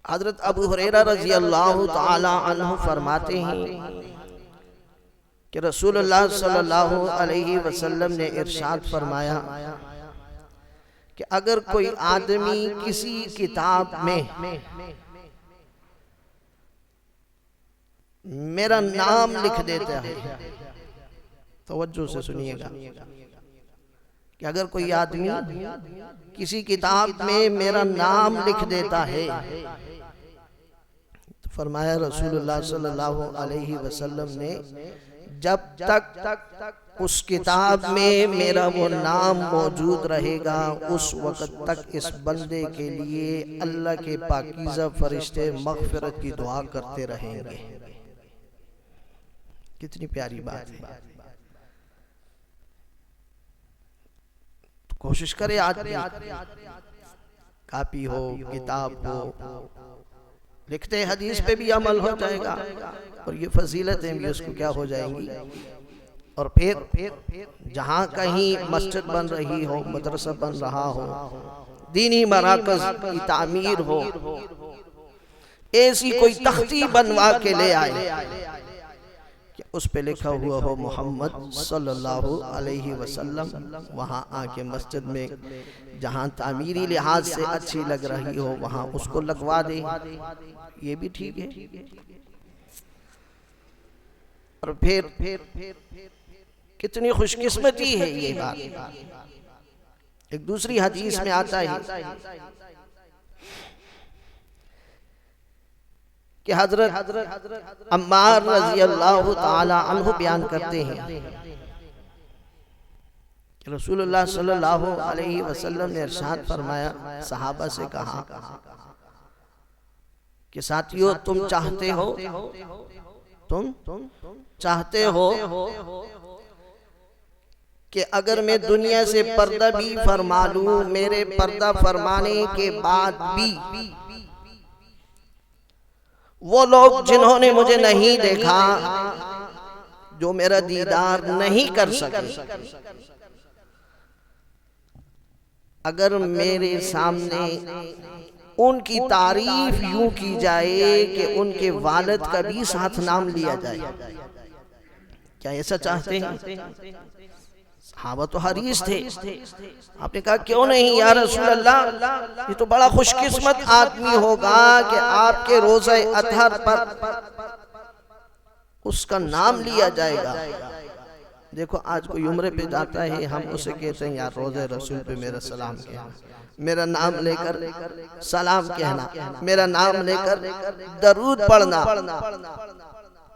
हजरत अबू हुरैरा रज़ी अल्लाह ताला अन्हु फरमाते हैं कि रसूलुल्लाह सल्लल्लाहु अलैहि वसल्लम ने इरशाद फरमाया कि अगर कोई आदमी किसी किताब में मेरा नाम लिख देता है, तवज्जो से सुनिएगा, कि अगर कोई आदमी किसी किताब में मेरा नाम लिख देता है, तो फरमाया रसूलुल्लाह सल्लल्लाहु अलैहि वसल्लम ने, जब तक उस किताब में मेरा वो नाम मौजूद रहेगा उस वक़्त तक इस बंदे के लिए अल्लाह के पाकीज़ा फरिश्ते मग़फ़िरत की दुआ करते रहेंगे। कितनी प्यारी बात है। तो कोशिश करे आदमी, कापी हो, किताब हो, लिखते हदीस पे भी अमल हो जाएगा और ये फजीलतें भी उसको क्या हो जाएंगी। और फिर जहाँ कहीं मस्जिद बन रही हो, मदरसा बन रहा हो, दीनी मराकज की तामीर हो, ऐसी कोई तख्ती बनवा के ले आए कि उस पे लिखा हुआ हो मोहम्मद सल्लल्लाहु अलैहि वसल्लम, वहाँ आके मस्जिद में जहाँ तामीरी लिहाज से अच्छी लग रही हो वहाँ उसको लगवा दे, ये भी ठीक है। और फिर कितनी खुशकिस्मती है ये बात। एक दूसरी हदीस में आता है कि हजरत अम्मार रज़ी अल्लाह ताला अन्हु बयान करते हैं कि रसूलुल्लाह सल्लल्लाहु अलैहि वसल्लम ने इरशाद फरमाया, सहाबा से कहा कि साथियों, तुम चाहते हो कि अगर मैं दुनिया से पर्दा भी फरमा लूं, मेरे पर्दा फरमाने के बाद भी वो लोग जिन्होंने मुझे नहीं देखा, जो मेरा दीदार नहीं कर सके, अगर मेरे सामने उनकी तारीफ यूं की जाए कि उनके वालिद का भी साथ नाम लिया जाए, क्या ऐसा चाहते हैं? सहाबा तो हरीस थे। आपने कहा क्यों नहीं या रसूल अल्लाह, ये तो बड़ा खुशकिस्मत आदमी होगा कि आपके रोज़े अतहर पर उसका नाम लिया जाएगा। देखो आज कोई उम्र पे जाता है, हम उसे कहते हैं यार रोज़े रसूल पे मेरा सलाम कहना, मेरा नाम लेकर सलाम कहना, मेरा नाम लेकर दरूद पढ़ना।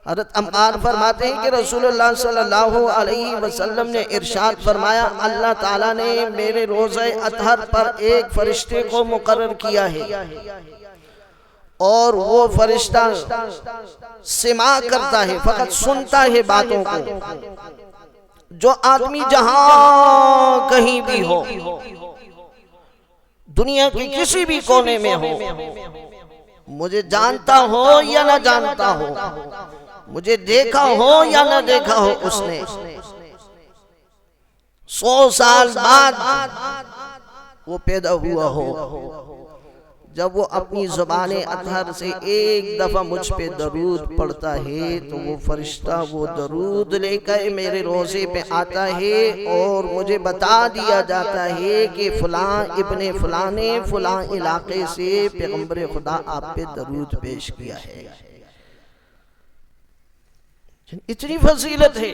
हज़रत अम्मार फरमाते हैं कि रसूलुल्लाह सल्लल्लाहु अलैहि वसल्लम ने इरशाद फरमाया, अल्लाह ताला ने मेरे रोज़े अतहर पर एक फरिश्ते को मुकर्रर किया है और वो फरिश्ता सिमा करता है, फकत सुनता है बातों को। जो आदमी जहां कहीं भी हो, दुनिया के किसी भी कोने में हो, मुझे जानता हो या ना जानता हो, मुझे देखा हो या ना देखा हो, उसने 100 साल बाद वो पैदा हुआ हो, जब वो अपनी ज़ुबाने अतहर से एक दफ़ा मुझ पे दरूद पढ़ता है तो वो फरिश्ता वो दरूद लेकर मेरे रोज़े पे आता है और मुझे बता दिया जाता है कि फ़लाँ इब्ने फ़लाँ ने फ़लाँ इलाके से पैगम्बर खुदा आप पे दरूद पेश किया है। इतनी फजीलत है।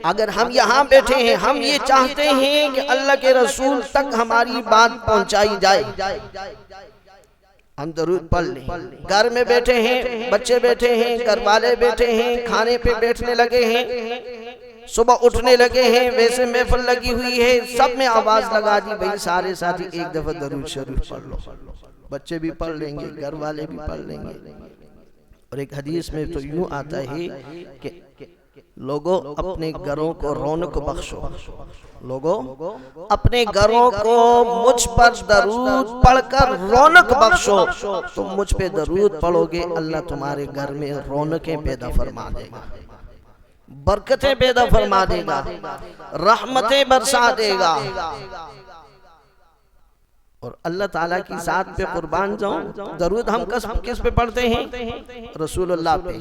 अगर हम यहाँ बैठे हैं, हम ये चाहते हैं कि अल्लाह के रसूल तक हमारी बात पहुँचाई जाए, हम दरूद पढ़ लें। घर में बैठे हैं, बच्चे बैठे हैं, घर वाले बैठे हैं, खाने पे बैठने लगे हैं, सुबह उठने लगे हैं, वैसे महफिल लगी हुई है, सब में आवाज लगा दी, भाई सारे साथी एक दफा दरूद शरीफ पढ़ लो। बच्चे भी पढ़ लेंगे, घर वाले भी पढ़ लेंगे। और एक हदीस में तो यूं आता है कि लोगों अपने घरों को रौनक बख्शो, लोगों अपने घरों को मुझ पर दरूद पढ़कर रौनक बख्शो। तुम मुझ पे दरूद पढ़ोगे, अल्लाह तुम्हारे घर में रौनकें पैदा फरमा देगा, बरकतें पैदा फरमा देगा, रहमतें बरसा देगा। और अल्लाह ताला की ज़ात पे कुर्बान जाऊं, दरूद हम किस पे पढ़ते हैं? रसूलुल्लाह पे।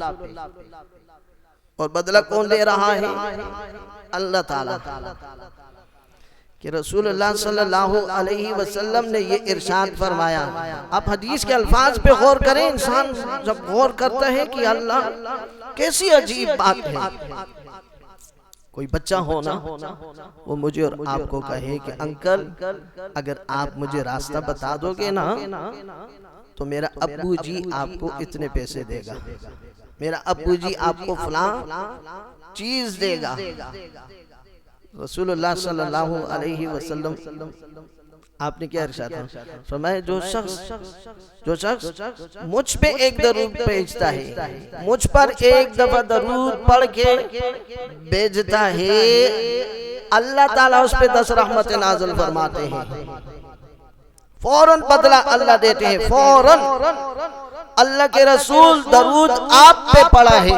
और बदला कौन दे रहा है? अल्लाह ताला। कि रसूलुल्लाह सल्लल्लाहु अलैहि वसल्लम ने ये इरशाद फरमाया। आप हदीस के अल्फाज पे गौर करें। इंसान जब गौर करता है कि अल्लाह कैसी अजीब बात है। कोई बच्चा हो ना, वो मुझे और आपको कहे कि अंकल अगर आप मुझे रास्ता बता दोगे ना तो मेरा अब्बू जी आपको इतने पैसे देगा, मेरा अब्बू जी आपको फलां चीज देगा। रसूलुल्लाह सल्लल्लाहु अलैहि वसल्लम आपने क्या इरशाद फरमाया? जो शख्स मुझ पे एक दरूद भेजता है, मुझ पर एक दफा दरूद पढ़ के भेजता है, अल्लाह ताला उस पे 10 रहमत नाज़िल फरमाते हैं। फौरन बदला अल्लाह देते हैं, फौरन। अल्लाह के रसूल दरूद आप पे पढ़ा है,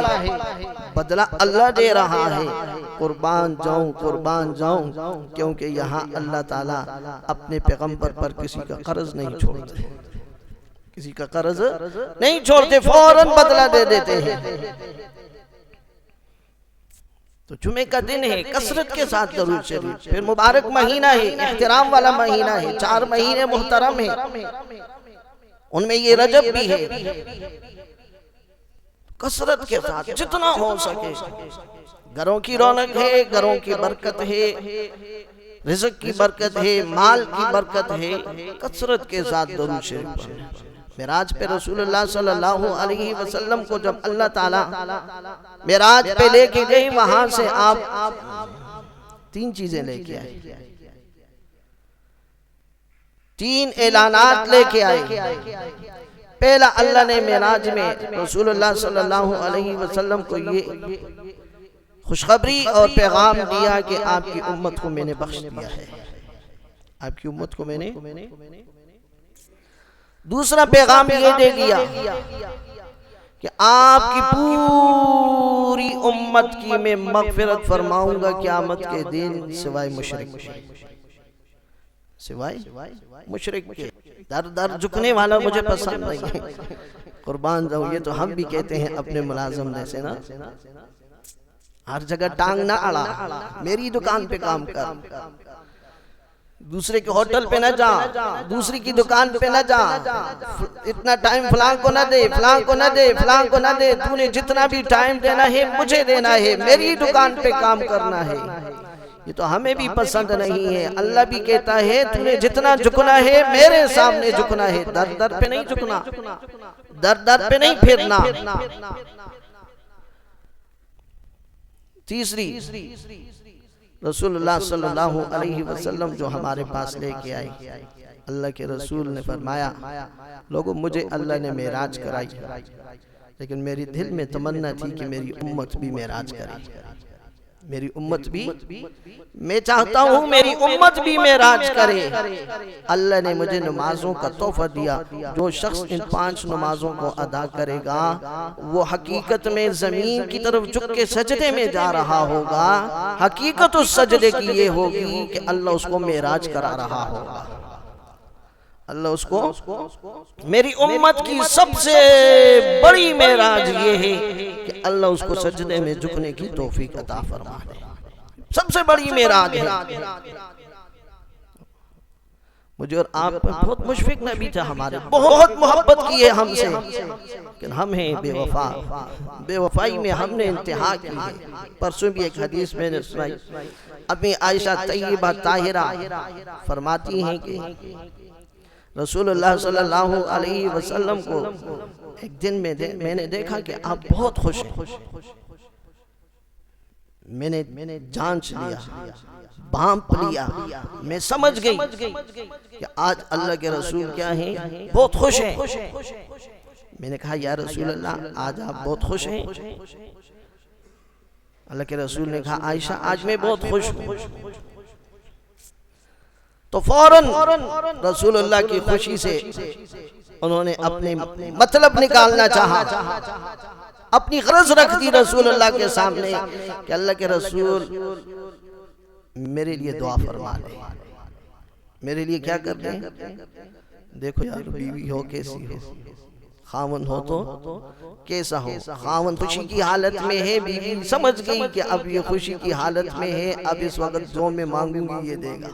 बदला अल्लाह दे रहा है। कुर्बान जाऊं, क्योंकि यहाँ अल्लाह ताला अपने पैगंबर पर किसी का कर्ज नहीं छोड़ते, किसी का कर्ज नहीं छोड़ते, फौरन बदला दे देते हैं। तो जुमे का दिन है, कसरत के साथ दरूद शरीफ। फिर मुबारक महीना है, एहतराम वाला महीना है, 4 महीने मुहतरम है, उनमें ये रजब भी है। कसरत के साथ जितना हो सके, घरों की रौनक है, घरों की बरकत है, रिज़्क की बरकत है, माल की बरकत है, कसरत के साथ दरूद शरीफ पढ़ें। मेराज पे रसूलुल्लाह सल्लल्लाहु अलैहि वसल्लम को जब अल्लाह ताला मेराज पे लेके गई, वहां से आप 3 चीजें लेके आए, 3 ऐलानात लेके आए। पहला, अल्लाह ने मेराज में रसूलुल्लाह सल्लल्लाहु अलैहि वसल्लम को ये खुशखबरी और पैगाम दिया कि आपकी उम्मत को मैंने बख्श दिया है, आपकी उम्मत को मैंने। दूसरा पैगाम ये दे दिया कि आपकी पूरी उम्मत की मैं मगफिरत फरमाऊंगा क़यामत के दिन, सिवाय मुशरिक, सिवाय मुशरिक के। दर दर झुकने वाला मुझे पसंद नहीं है। कुर्बान जाऊं, ये तो हम भी कहते हैं अपने मुलाजिम में से ना, हर जगह टांग ना अड़ा, मेरी दुकान पे काम कर, दूसरे के होटल पे ना जा, दूसरी की दुकान पे ना जा, इतना टाइम फलां को ना दे, फलां को ना दे, फलां को ना दे। तूने जितना भी टाइम देना है मुझे देना है, मेरी दुकान पे काम करना है। ये तो हमें भी पसंद नहीं है। अल्लाह भी कहता है तूने जितना झुकना है मेरे सामने झुकना है, दर दर पे नहीं झुकना, दर दर पे नहीं फिरना। तीसरी, रसूलुल्लाह सल्लल्लाहु अलैहि वसल्लम जो हमारे पास लेके आए, अल्लाह के रसूल ने फरमाया, लोगों मुझे अल्लाह ने मेराज कराई, लेकिन मेरी दिल में तमन्ना थी कि मेरी उम्मत भी मेराज करे, मेरी उम्मत भी, मैं चाहता हूँ मेरी उम्मत भी मेराज करे। अल्लाह ने मुझे नमाजों का तोहफा दिया। जो शख्स इन 5 नमाजों को अदा करेगा वो हकीकत में जमीन की तरफ झुक के सजदे में जा रहा होगा। हकीकत उस सजदे की ये होगी कि अल्लाह उसको मेराज करा रहा होगा। अल्लाह उसको, मेरी उम्मत की सबसे बड़ी मेराज ये है कि अल्लाह उसको सजदे में झुकने की तौफीक अता फरमा दे, सबसे बड़ी मेराज है। मुझे और आप पर बहुत मुशफिक नबी था, हमारे बहुत मोहब्बत की है हमसे, लेकिन हम हैं बेवफा, बेवफाई में हमने इंतहा की है। परसों भी एक हदीस मैंने सुनाई, अभी आयशा तय्यबा ताहिरा फरमाती हैं कि रसूलुल्लाह सल्लल्लाहु अलैहि वसल्लम को एक दिन में मैंने देखा कि आप बहुत खुश हैं। मैंने जांच लिया, भांप लिया, मैं समझ गई कि आज अल्लाह के रसूल क्या हैं, बहुत खुश हैं। मैंने कहा या रसूलल्लाह आज आप बहुत खुश हैं? अल्लाह के रसूल ने कहा आयशा आज मैं बहुत खुश हूँ। तो फौरन रसूलुल्लाह की खुशी से उन्होंने अपने मतलब निकालना चाहा, अपनी गरज रख दी रसूलुल्लाह के सामने कि अल्लाह के रसूल मेरे लिए दुआ फरमा दे। मेरे लिए क्या कर रहे हैं? देखो यार, बीवी हो कैसी हो, खावन हो तो कैसा हो। खावन खुशी की हालत में है, बीवी समझ गई कि अब ये खुशी की हालत में है, अब इस वक्त जो मैं मांगूंगी ये देगा।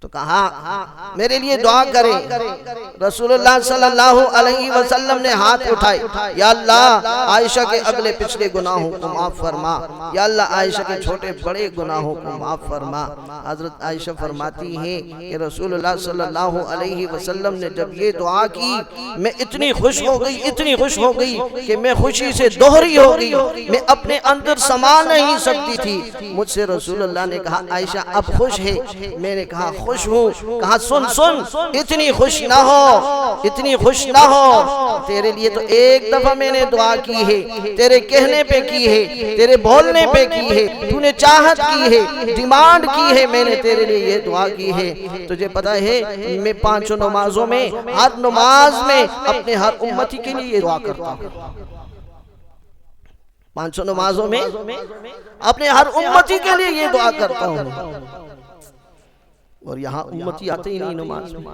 तो कहा मेरे लिए दुआ करें। रसूलुल्लाह सल्लल्लाहु अलैहि वसल्लम ने हाथ उठाए, या अल्लाह आयशा के अगले पिछले गुनाहों को माफ फरमा, या अल्लाह आयशा के छोटे बड़े गुनाहों को माफ फरमा। हजरत आयशा फरमाती हैं कि रसूलुल्लाह सल्लल्लाहु अलैहि वसल्लम ने जब ये दुआ की, मैं इतनी खुश हो गई, इतनी खुश हो गई कि मैं खुशी से दोहरी हो गई, मैं अपने अंदर समा नहीं सकती थी। मुझसे रसूलुल्लाह ने कहा, आयशा अब खुश है? मैंने कहा खुश हूँ। कहा सुन सुन, इतनी खुश ना हो, इतनी खुश ना हो। तेरे लिए तो एक दफा मैंने दुआ की है, तेरे कहने पे की है, तेरे बोलने पे की है, तूने चाहत की है, डिमांड की है, मैंने तेरे लिए ये दुआ की है। तुझे पता है मैं 5 नमाजों में, हर नमाज में अपने हर उम्मती के लिए ये दुआ करता हूँ। 5 नमाजों में अपने हर उम्मती के लिए ये दुआ करता हूँ। और यहाँ उम्मती आते ही नहीं नमाज में।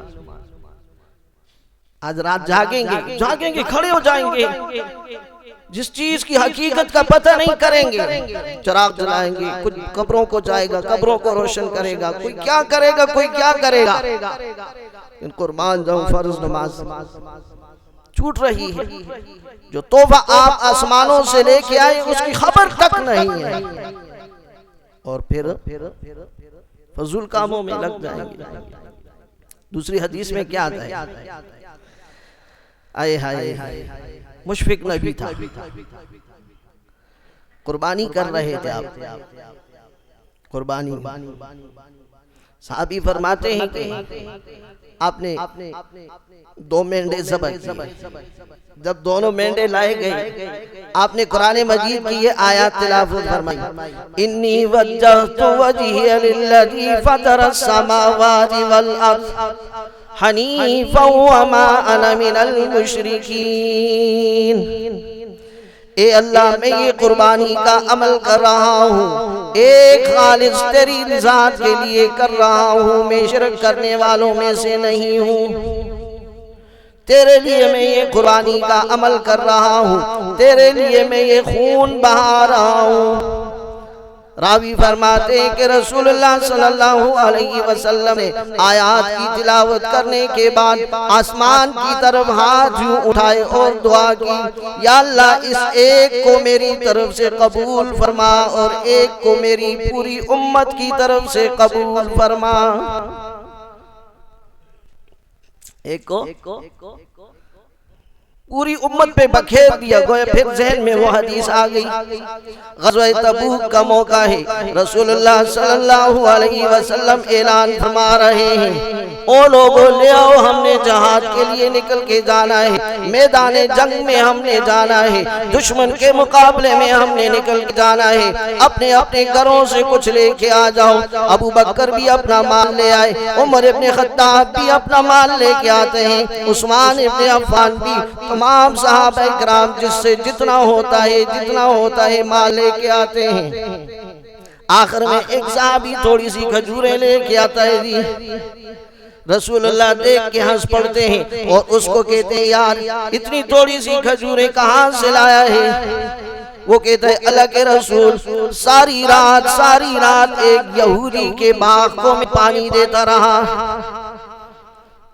आज रात जागेंगे, जागेंगे, खड़े हो जाएंगे, जिस चीज की हकीकत का पता नहीं करेंगे। चिराग जलाएंगे, कुछ कब्रों को जाएगा, कब्रों को रोशन करेगा, कोई क्या करेगा, कोई क्या करेगा। कुर्बान जाऊं, फर्ज नमाज छूट रही है। जो तोहफा आप आसमानों से लेके आए उसकी खबर तक नहीं है, और फिर फजूल कामों में लग जाएंगे। दूसरी हदीस में क्या आता है? आए हाय, मुशफिक नबी था, कुर्बानी कर रहे थे आप, कुर्बानी। साहबी फरमाते हैं कि आपने 2 मेंढे ज़बाह किए। जब दोनों मेंढे लाए गए, आपने कुरान मजीद की ये आयत तिलावत फरमाई, इन्नी वज्जहतु वजहिया लिल्लज़ी फतरस समावाति वल अर्ज़ हनीफा व मा अना मिनल मुशरिकीन। ए अल्लाह, मैं ये कुर्बानी का अमल कर रहा हूँ, एक खालिस तेरी ज़ात के लिए कर रहा हूँ, मैं शिरक करने वालों में से नहीं हूँ। तेरे लिए मैं ये कुर्बानी का अमल कर रहा हूँ, तेरे लिए मैं ये खून बहा रहा हूँ। रावी फरमाते हैं कि रसूलुल्लाह सल्लल्लाहु अलैहि वसल्लम ने आयात की तिलावत करने के बाद आसमान की तरफ हाथ यूं उठाए और दुआ की, या अल्लाह इस एक को मेरी तरफ से कबूल फरमा और एक को मेरी पूरी उम्मत की तरफ से कबूल फरमा। एक को पूरी उम्मत पे बखेर दिया। गोया फिर जहन में वो हदीस आ गई, ग़ज़वा तबूक का मौका है, रसूलुल्लाह सल्लल्लाहु अलैहि वसल्लम ऐलान फरमा रहे हैं, ओ लोगों ले आओ, हमने जहाद के लिए निकल के जाना है, मैदान जंग में हमने जाना है, दुश्मन के मुकाबले में हमने निकल के जाना है, अपने अपने घरों से कुछ लेके आ जाओ। अबू बकर भी अपना माल ले आए, उमर इब्ने खत्ताब भी अपना माल लेके आते हैं, उस्मान इब्ने अफ़्फ़ान भी, तमाम सहाबा इकराम जिससे जितना होता है माल लेके आते हैं। आखिर में एक साहबी थोड़ी सी खजूरें लेके आता है जी। रसूलुल्लाह देख के हंस पड़ते हैं और उसको कहते हैं, यार इतनी थोड़ी सी खजूरें कहाँ से लाया है? वो कहता है, अल्लाह के रसूल, सारी रात एक यहूदी के बाग को मैं पानी देता रहा,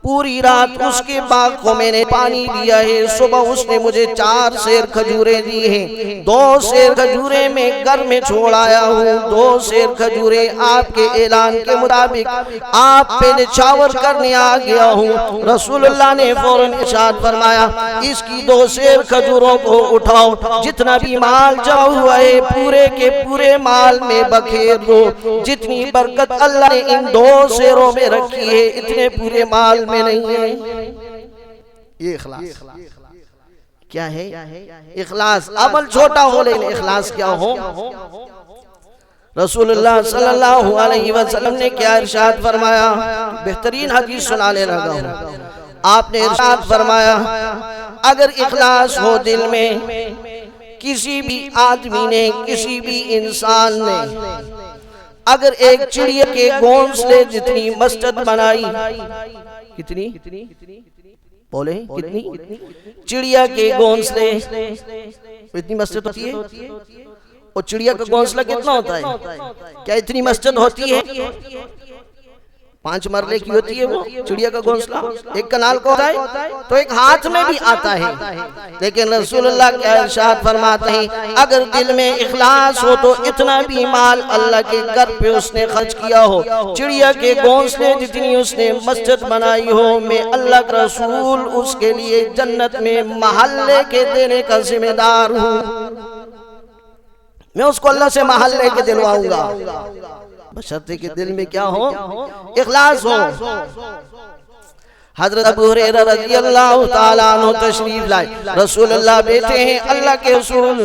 पूरी रात उसके बाग को मैंने पानी दिया है। सुबह उसने मुझे 4 सेर खजूरें दी हैं, 2 सेर खजूरें मैं घर में छोड़ आया हूँ, 2 सेर खजूरें आपके ऐलान के मुताबिक आप पे निछावर करने आ गया हूँ। रसूलुल्लाह ने फौरन इरशाद फरमाया, इसकी 2 सेर खजूरों को उठाओ, जितना भी माल जमा हुआ है पूरे के पूरे माल में बखेर दो। जितनी बरकत अल्लाह ने इन 2 सेरों में रखी है, इतने पूरे माल में नहीं है। ये इखलास क्या है? इखलास अमल छोटा हो लेकिन इखलास क्या हो। रसूलुल्लाह सल्लल्लाहु अलैहि वसल्लम ने क्या इरशाद फरमाया, बेहतरीन हदीस सुनाने लगा हूं। आपने इरशाद फरमाया, अगर इखलास हो दिल में, किसी भी आदमी ने, किसी भी इंसान ने अगर एक चिड़िया के घोंसले जितनी मस्जिद बनाई, कितनी बोले कितनी? चिड़िया के घोंसले इतनी मस्जिद होती है। और चिड़िया का घोंसला कितना होता है? क्या इतनी मस्जिद होती है? 5 मरले की होती है वो चिड़िया का घोंसला। एक कनाल को होता है तो एक हाथ में भी आता है। लेकिन रसूलुल्लाह क्या इरशाद फरमाते हैं, अगर दिल में इखलास हो तो इतना भी माल अल्लाह के घर पे उसने खर्च किया हो, चिड़िया के घोंसले जितनी उसने मस्जिद बनाई हो, मैं अल्लाह का रसूल उसके लिए जन्नत में महल्ले के देने का जिम्मेदार हूँ। मैं उसको अल्लाह से महल्ले के दिलवाऊंगा, बशर्ते के दिल में क्या हो? इखलास हो। हजरत अबू हुरैरा रज़ियल्लाहु ताला अन्हु तशरीफ लाए। रसूलुल्लाह बैठे हैं, अल्लाह के रसूल,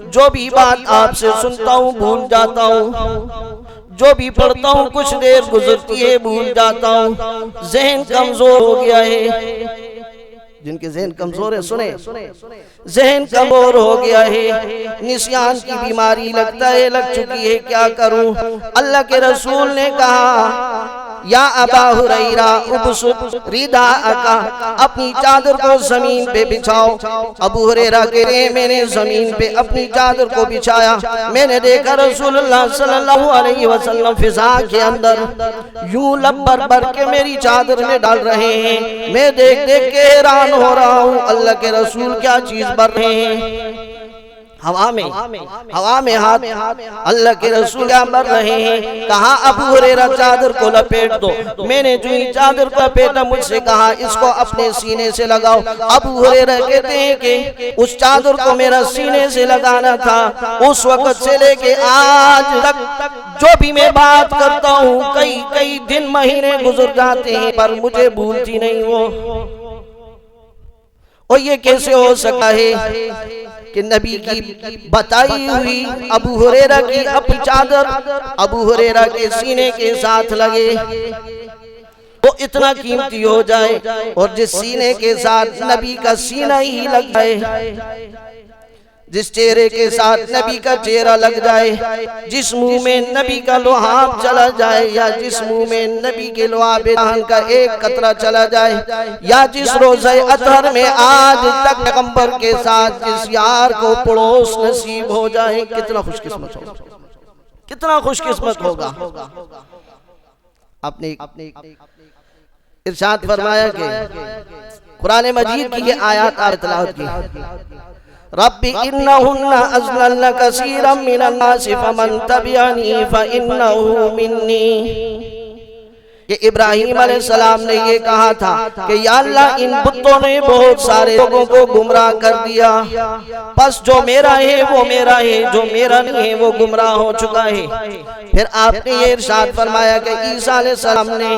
जो भी बात आपसे सुनता हूँ भूल जाता हूँ, जो भी पढ़ता हूँ कुछ देर गुजरती है भूल जाता हूँ, ज़हन कमजोर हो गया है। जिनके ज़हन कमजोर है सुने, ज़हन कमजोर हो गया है, निस्यान की बीमारी लगता है लग चुकी है, क्या करूं? अल्लाह के रसूल ने कहा, या अबा हुरैरा उबसुत रिदाअका, अपनी चादर को जमीन पे बिछाओ। अबू हुरैरा कह रहे हैं, मैंने जमीन पे अपनी चादर को बिछाया, मैंने देखा रसूलुल्लाह सल्लल्लाहु अलैहि वसल्लम फिजा के अंदर यूं लब भर भर के मेरी चादर में डाल रहे हैं। मैं देख देख के हैरान हो रहा हूँ, अल्लाह के रसूल क्या चीज भर रहे हैं? हवा में हाथ अल्लाह के रसूल क्या भर रहे हैं? कहा अबू हुरैरा चादर को लपेट दो। मैंने जो ही चादर को लपेटा, मुझसे कहा इसको अपने सीने से लगाओ। अबू हुरैरा कहते हैं कि उस चादर को मेरा सीने से लगाना था, उस वक्त से लेके आज तक जो भी मैं बात करता हूँ, कई दिन महीने गुजर जाते हैं पर मुझे भूलती नहीं वो। और ये कैसे हो सकता है कि नबी की बताई हुई अबू हुरैरा की अपनी चादर अबू हुरैरा के सीने के साथ लगे, वो इतना कीमती हो जाए, और जिस सीने के साथ नबी का सीना ही लग जाए, जिस चेहरे के साथ नबी का चेहरा लग जाए, जिस मुंह में नबी का लुहाब चला जाए, या जिस मुंह में नबी के लुहाब दहन का एक कतरा चला जाए, या जिस रोज़े अतहर में आज तक पैगंबर के साथ जिस यार को पड़ोस नसीब हो जाए, कितना खुशकिस्मत होगा, कितना खुशकिस्मत होगा। आपने इरशाद फरमाया कि कुरान मजीद की ये आयत तिलावत की, रब्बी इन्नहुन्ना अज़लल्न कसीरम मिनन नासि फमन तबिअनी फइन्नहु मिन्नी। कि इब्राहिम अलैहिस्सलाम ने ये कहा था कि या अल्लाह इन बुतों ने बहुत सारे लोगों को गुमराह कर दिया, बस जो मेरा है वो मेरा है, जो मेरा नहीं है वो गुमराह हो चुका है। फिर आपने ये इरशाद फरमाया कि ईसा अलैहिस्सलाम ने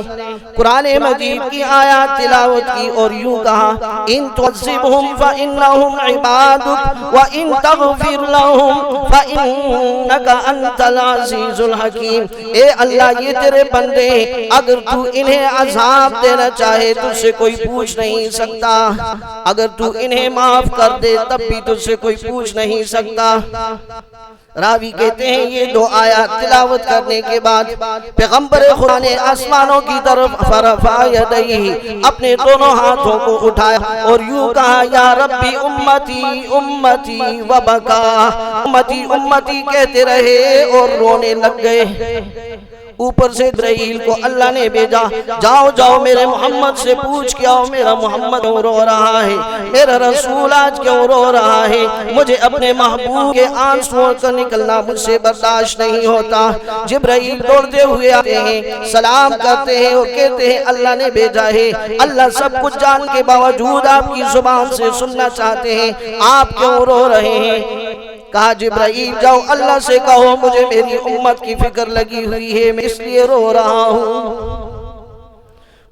कुरान मजीद की आयत तिलावत की और यूं कहा, इन तुअज़्ज़िबहुम फइन्नहुम इबादुक व इन तग़फिर लहुम फइन्नका अंतल अज़ीज़ुल हकीम। ए अल्लाह ये तेरे बंदे, अगर तू इन्हें अज़ाब देना चाहे तुझसे कोई पूछ नहीं सकता, अगर तू इन्हें माफ कर दे तब भी तुझसे कोई पूछ नहीं सकता। रावी कहते हैं ये दो आयत तिलावत करने के बाद पैगंबर खुदा ने आसमानों की तरफ फरफा यदैहि, अपने दोनों हाथों को उठाया और यूं कहा, या रब्बी उम्मती उम्मती व बका, उम्मती उम्मती कहते रहे और रोने लग गए। ऊपर से जिब्राइल को अल्लाह ने भेजा, जाओ जाओ मेरे मोहम्मद से पूछ के आओ मेरा मोहम्मद क्यों रो रहा है, मेरा रसूल आज क्यों रो रहा है, मुझे अपने महबूब के आंसुओं का निकलना मुझसे बर्दाश्त नहीं होता। जिब्राइल दौड़ते हुए आते हैं, सलाम करते हैं और कहते हैं अल्लाह ने भेजा है। अल्लाह सब कुछ जान के बावजूद आपकी जुबान से सुनना चाहते हैं, आप क्यों रो रहे हैं? कहा जिब्राइल जाओ अल्लाह से कहो मुझे मेरी उम्मत की फिक्र लगी हुई है, मैं इसलिए रो रहा हूँ।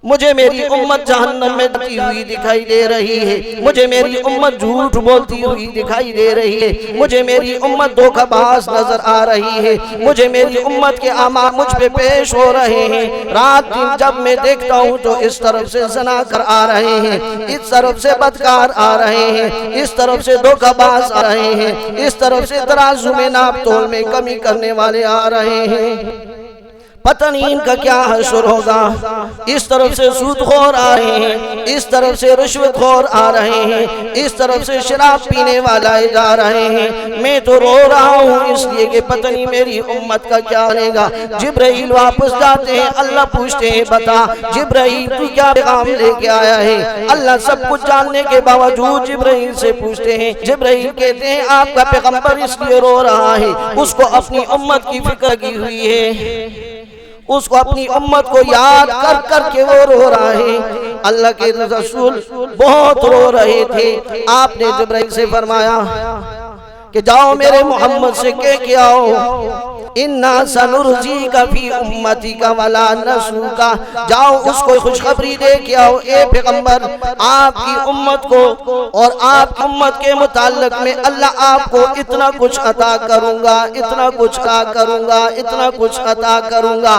मुझे मेरी उम्मत जहन्नम में जाती हुई दिखाई दे रही है, मुझे मेरी उम्मत झूठ बोलती हुई दिखाई दे रही है, मुझे मेरी उम्मत धोखाबाज नजर आ रही है, मुझे मेरी उम्मत के अमाल मुझ पे पेश हो रहे हैं। रात दिन जब मैं देखता हूँ तो इस तरफ से ज़नाकर आ रहे हैं, इस तरफ से बदकार आ रहे हैं, इस तरफ से धोखाबाज आ रहे हैं, इस तरफ से तराजू में नाप तोल में कमी करने वाले आ रहे हैं। पता नहीं इनका क्या हश्र होगा। इस तरफ से सूदखोर आ रहे हैं, इस तरफ से रिश्वतखोर आ रहे हैं, इस तरफ से शराब पीने वाला जा रहे हैं। मैं तो रो रहा हूँ इसलिए कि पता नहीं मेरी उम्मत का क्या बनेगा। जिब्राइल वापस जाते हैं, अल्लाह पूछते हैं बता जिब्राइल तू क्या पैगाम लेके आया है। अल्लाह सब कुछ जानने के बावजूद जिब्राइल से पूछते हैं। जिब्राइल कहते हैं आपका पैगंबर इसलिए रो रहा है, उसको अपनी उम्मत की फिक्र की हुई है, उसको अपनी उम्मत को याद कर कर के वो रो रहा है। अल्लाह के रसूल बहुत रो रहे थे। आपने जिब्राइल से फरमाया कि जाओ मेरे मोहम्मद से कह के आओ इन्ना सनुरजी का फी उम्मती का वला नसूका। जाओ उसको खुशखबरी दे के आओ ए पैगंबर आपकी उम्मत को और आपकी उम्मत के मुताल्लिक में अल्लाह आपको इतना कुछ अता करूंगा, इतना कुछ अता करूंगा, इतना कुछ अता करूंगा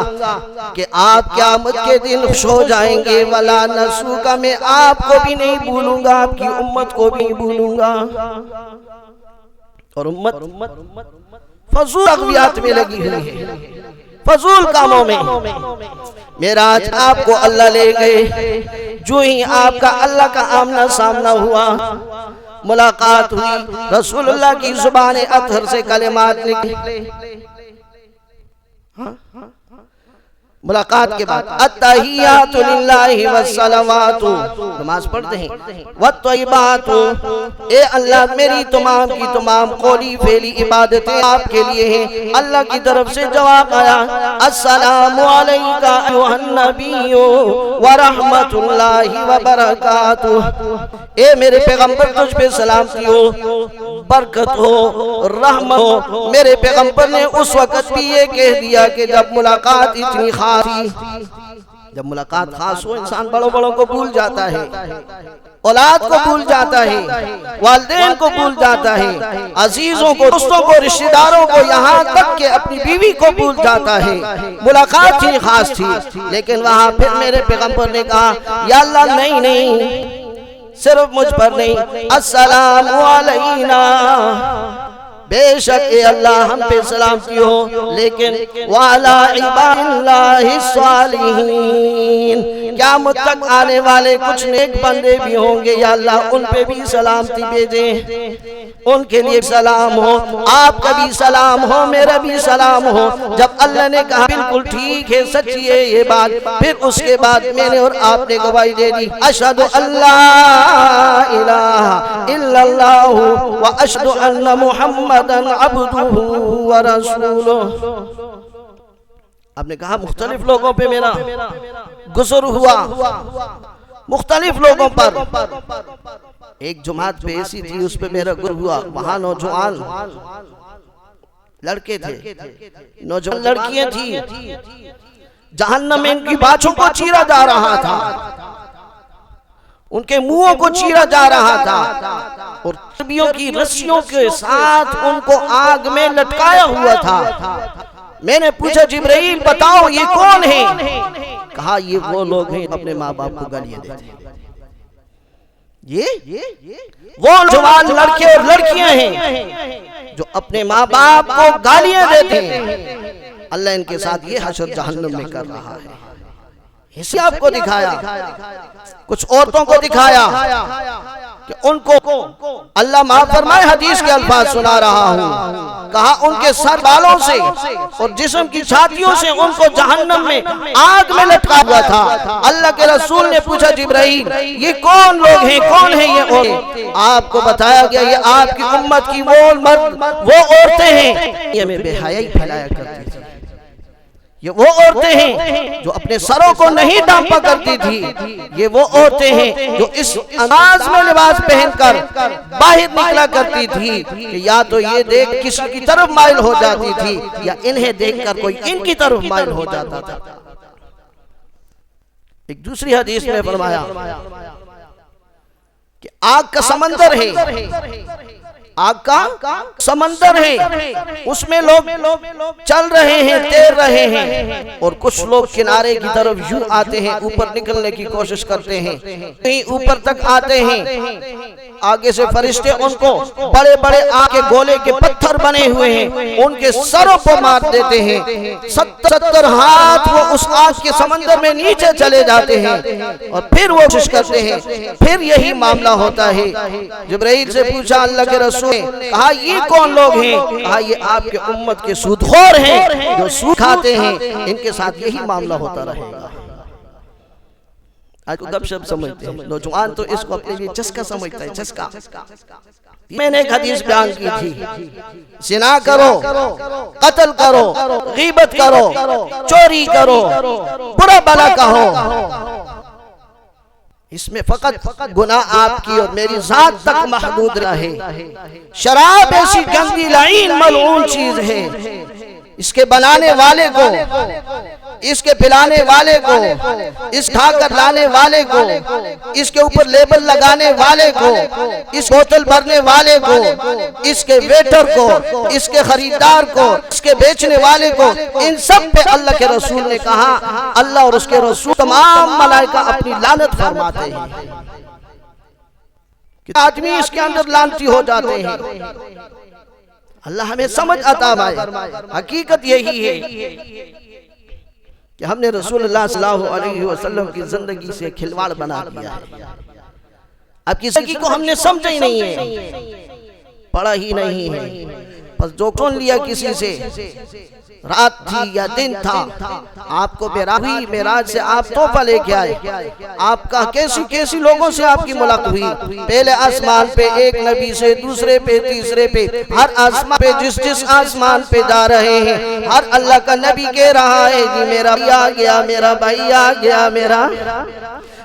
कि आप क़यामत के दिन खुश हो जाएंगे। वला नसूका मैं आपको भी नहीं भूलूंगा, आपकी उम्मत को भी नहीं भूलूंगा। और उम्मत फजूल अगवियात में लगी हुई है, फजूल कामों में। मेरा आज आपको अल्लाह ले गए, जो ही आपका अल्लाह का आमना सामना हुआ, मुलाकात हुई, रसूलुल्लाह की जुबान अतहर से कलिमात निकले। मुलाकात के बाद अत्तहियातु लिल्लाहि वस्सलावातु, नमाज पढ़ते हैं, वत्तय्यिबातु, ए अल्लाह मेरी तमाम की तमाम कौली फेली इबादतें आपके लिए हैं। अल्लाह की तरफ से जवाब आया अस्सलामु अलैका अय्युहन नबिय्यु व रहमतुल्लाहि व बरकातुहू। ए मेरे पैगंबर तुझ पे सलामती हो, बरकत हो, रहमत हो। मेरे पैगंबर ने उस वक्त भी ये कह दिया कि जब मुलाकात इतनी खास थी, जब मुलाकात खास हो इंसान बड़ों बड़ों को भूल जाता है, औलाद को भूल जाता है, वालिदैन को भूल जाता है, अजीजों को, दोस्तों को, रिश्तेदारों को, यहाँ तक कि अपनी बीवी को भूल जाता है। मुलाकात ही खास थी, लेकिन वहाँ फिर मेरे पैगंबर ने कहा या अल्लाह नहीं नहीं सिर्फ मुझ पर नहीं, अस्सलामु अलैना, बेशक ए अल्लाह हम पे सलामती हो, लेकिन वाला इबादिल्लाहि सालिहीन, क़यामत तक आने वाले कुछ नेक बंदे भी होंगे, या अल्लाह उन पे भी सलामती भेजे, उनके लिए सलाम हो, आपका भी सलाम हो, मेरा भी सलाम हो। जब अल्लाह ने कहा बिल्कुल ठीक है, सच्ची है ये बात, फिर उसके बाद मैंने और आपने गवाही दे दी अशहदु अल्ला इलाहा इल्लल्लाहु व अशहदु अन्ना मुहम्मदन अब्दुहु व रसूलुहु। आपने कहा मुख्तलिफ लोगों पे मेरा गुज़र हुआ, मुख्तलिफ लोगों पर। एक जुमात पे ऐसी थी, उस पे मेरा गुज़र हुआ। वहां नौजवान लड़के थे, नौजवान लड़कियां थी, जहन्नम में इनकी बाछों को चीरा जा रहा था, उनके मुंहों को चीरा जा रहा था, और चर्बियों की रस्सियों के साथ उनको आग में लटकाया हुआ था। मैंने पूछा जिब्राइल बताओ ये कौन है? कहा ये वो लोग हैं अपने माँ बाप को गालियां देते हैं। ये वो जवान लड़के और लड़कियां हैं जो अपने माँ बाप को गालियां देते हैं। अल्लाह इनके साथ ये हशर जहन्नम में कर रहा है। इसे आपको दिखाया, कुछ औरतों को दिखाया कि उनको अल्लाह माफ फरमाए, हदीस के अल्फाज सुना रहा हूँ, कहा उनके सर बालों से और जिस्म की छातियों से उनको जहन्नम में आग में लटका हुआ था। अल्लाह के रसूल ने पूछा जिब्राइल ये कौन लोग हैं, कौन है ये औरतें? आपको बताया गया ये आपकी उम्मत की वो मर्द, वो औरतें हैं ये में बेहयाई फैलाया करती थी। ये वो औरतें हैं जो अपने सरों को नहीं ढांपा करती थी। ये वो औरतें हैं जो इस अंदाज में लिबास पहनकर बाहर निकला करती थी कि या तो ये देख किसी की तरफ माइल हो जाती थी या इन्हें देखकर कोई इनकी तरफ माइल हो जाता था। एक दूसरी हदीस में फरमाया कि आग का समंदर है, आग का समंदर है, उसमें लोग चल रहे हैं, तैर रहे हैं, और कुछ लोग किनारे की तरफ यूं आते हैं, ऊपर निकलने की कोशिश करते हैं, कहीं ऊपर तक आते हैं। आगे से फरिश्ते उनको बड़े बड़े आग के गोले के पत्थर बने हुए हैं, उनके सरों को मार देते हैं। 70 हाथ वो उस आग के समंदर में नीचे चले जाते हैं और फिर वो कोशिश करते हैं। फिर यही मामला होता है। जिब्राइल से पूछा अल्लाह के रसूल, कहा ये कौन लोग हैं? कहा ये आपके उम्मत के सूदखोर हैं जो सूद खाते हैं, इनके साथ यही मामला होता रहेगा। आज गपशप समझते हैं नौजवान, तो इसको अपने लिए चस्का समझता है, चस्का। मैंने एक हदीस बयान की थी, जिना करो, कत्ल करो, गीबत करो, चोरी करो, बुरा भला कहो, इसमें फकत गुनाह आपकी और मेरी जात तक महदूद रहे। शराब ऐसी गंदी लाइन मलऊन चीज है, इसके बनाने वाले को, इसके पिलाने वाले को, इस खाकर लाने वाले को, इसके ऊपर लेबल लगाने वाले को, इस बोतल भरने वाले को, इसके वेटर को, इसके खरीदार को, इसके बेचने वाले को, इन सब पे अल्लाह के रसूल ने कहा, अल्लाह और उसके रसूल तमाम मलाइका अपनी लानत फरमाते हैं। कि आदमी इसके अंदर लानती हो जाते हैं। अल्लाह हमें समझ आता भाई, हकीकत यही है कि हमने रसूलुल्लाह सल्लल्लाहु अलैहि वसल्लम की जिंदगी से खिलवाड़ बना दिया है। अब किसी को हमने समझा ही नहीं है, पढ़ा ही नहीं है, बस जो सुन लिया किसी से, रात थी या दिन था, आपको मेराज से आप तोहफा लेके आए, आपका कैसी कैसी लोगों से आपकी मुलाकात हुई। पहले आसमान पे एक नबी से, दूसरे पे, तीसरे पे, हर आसमान पे जिस आसमान पे जा रहे हैं, हर अल्लाह का नबी कह रहा है जी मेरा भाई आ गया, मेरा भाई आ गया,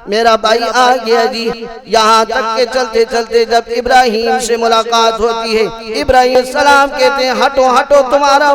मेरा भाई आ गया जी। यहाँ तक के चलते चलते जब इब्राहिम से मुलाकात होती है, इब्राहिम सलाम कहते हैं हटो हटो तुम्हारा